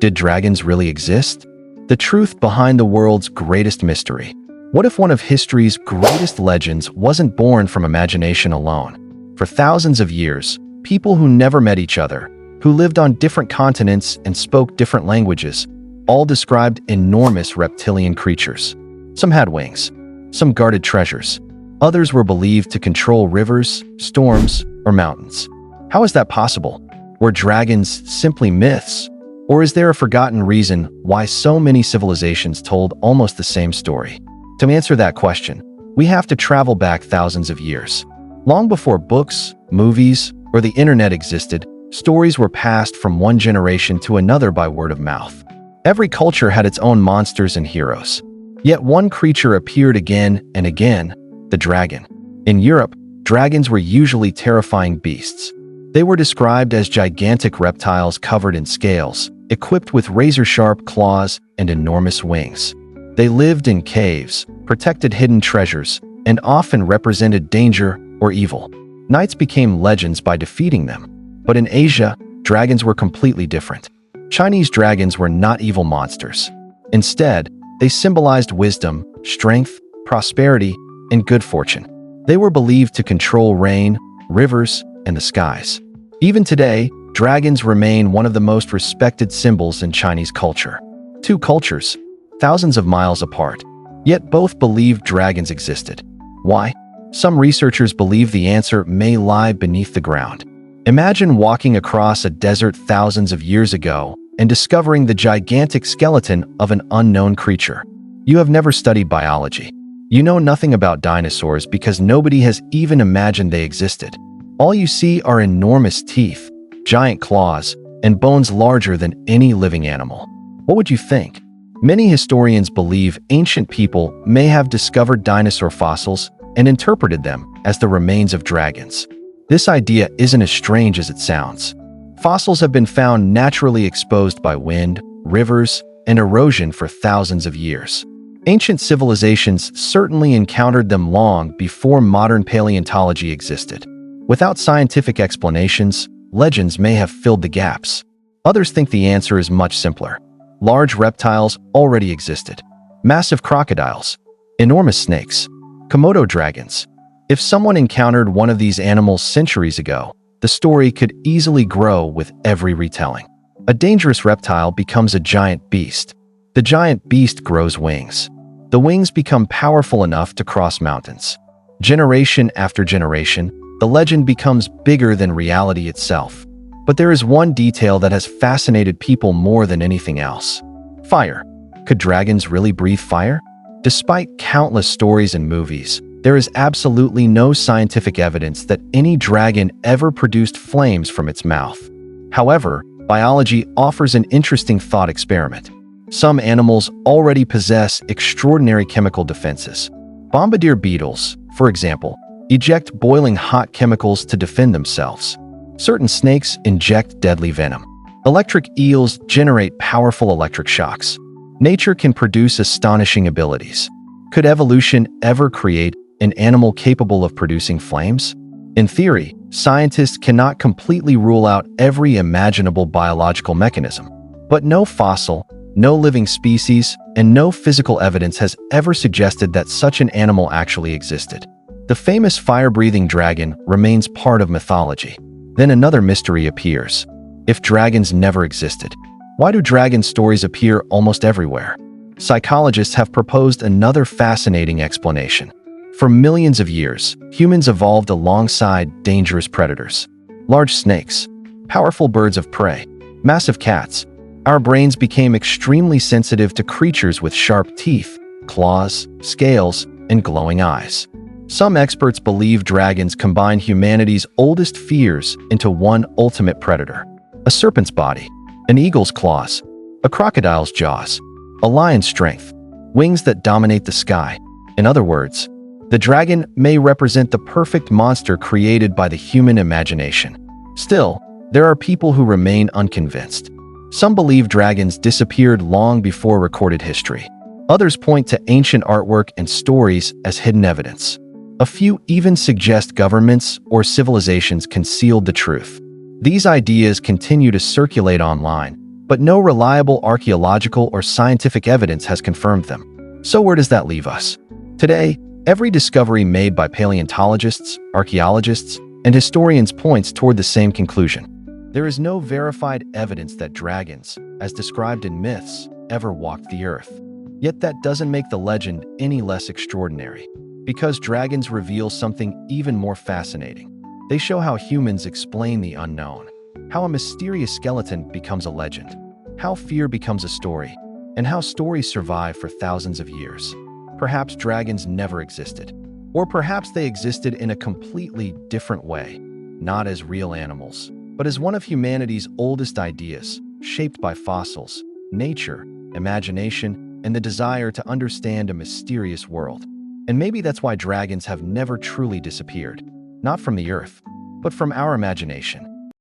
Did dragons really exist? The truth behind the world's greatest mystery. What if one of history's greatest legends wasn't born from imagination alone? For thousands of years, people who never met each other, who lived on different continents and spoke different languages, all described enormous reptilian creatures. Some had wings, some guarded treasures. Others were believed to control rivers, storms, or mountains. How is that possible? Were dragons simply myths? Or is there a forgotten reason why so many civilizations told almost the same story? To answer that question, we have to travel back thousands of years. Long before books, movies, or the internet existed, stories were passed from one generation to another by word of mouth. Every culture had its own monsters and heroes. Yet one creature appeared again and again, the dragon. In Europe, dragons were usually terrifying beasts. They were described as gigantic reptiles covered in scales, equipped with razor-sharp claws and enormous wings. They lived in caves, protected hidden treasures, and often represented danger or evil. Knights became legends by defeating them. But in Asia, dragons were completely different. Chinese dragons were not evil monsters. Instead, they symbolized wisdom, strength, prosperity, and good fortune. They were believed to control rain, rivers, and the skies. Even today, dragons remain one of the most respected symbols in Chinese culture. Two cultures, thousands of miles apart, yet both believe dragons existed. Why? Some researchers believe the answer may lie beneath the ground. Imagine walking across a desert thousands of years ago and discovering the gigantic skeleton of an unknown creature. You have never studied biology. You know nothing about dinosaurs because nobody has even imagined they existed. All you see are enormous teeth, giant claws, and bones larger than any living animal. What would you think? Many historians believe ancient people may have discovered dinosaur fossils and interpreted them as the remains of dragons. This idea isn't as strange as it sounds. Fossils have been found naturally exposed by wind, rivers, and erosion for thousands of years. Ancient civilizations certainly encountered them long before modern paleontology existed. Without scientific explanations, legends may have filled the gaps. Others think the answer is much simpler. Large reptiles already existed. Massive crocodiles, enormous snakes, Komodo dragons. If someone encountered one of these animals centuries ago, the story could easily grow with every retelling. A dangerous reptile becomes a giant beast. The giant beast grows wings. The wings become powerful enough to cross mountains. Generation after generation, the legend becomes bigger than reality itself. But there is one detail that has fascinated people more than anything else. Fire. Could dragons really breathe fire? Despite countless stories and movies, there is absolutely no scientific evidence that any dragon ever produced flames from its mouth. However, biology offers an interesting thought experiment. Some animals already possess extraordinary chemical defenses. Bombardier beetles, for example, eject boiling hot chemicals to defend themselves. Certain snakes inject deadly venom. Electric eels generate powerful electric shocks. Nature can produce astonishing abilities. Could evolution ever create an animal capable of producing flames? In theory, scientists cannot completely rule out every imaginable biological mechanism. But no fossil, no living species, and no physical evidence has ever suggested that such an animal actually existed. The famous fire-breathing dragon remains part of mythology. Then another mystery appears. If dragons never existed, why do dragon stories appear almost everywhere? Psychologists have proposed another fascinating explanation. For millions of years, humans evolved alongside dangerous predators. Large snakes, powerful birds of prey, massive cats. Our brains became extremely sensitive to creatures with sharp teeth, claws, scales, and glowing eyes. Some experts believe dragons combine humanity's oldest fears into one ultimate predator. A serpent's body, an eagle's claws, a crocodile's jaws, a lion's strength, wings that dominate the sky. In other words, the dragon may represent the perfect monster created by the human imagination. Still, there are people who remain unconvinced. Some believe dragons disappeared long before recorded history. Others point to ancient artwork and stories as hidden evidence. A few even suggest governments or civilizations concealed the truth. These ideas continue to circulate online, but no reliable archaeological or scientific evidence has confirmed them. So where does that leave us? Today, every discovery made by paleontologists, archaeologists, and historians points toward the same conclusion. There is no verified evidence that dragons, as described in myths, ever walked the earth. Yet that doesn't make the legend any less extraordinary, because dragons reveal something even more fascinating. They show how humans explain the unknown, how a mysterious skeleton becomes a legend, how fear becomes a story, and how stories survive for thousands of years. Perhaps dragons never existed, or perhaps they existed in a completely different way, not as real animals, but as one of humanity's oldest ideas, shaped by fossils, nature, imagination, and the desire to understand a mysterious world. And maybe that's why dragons have never truly disappeared, not from the earth, but from our imagination.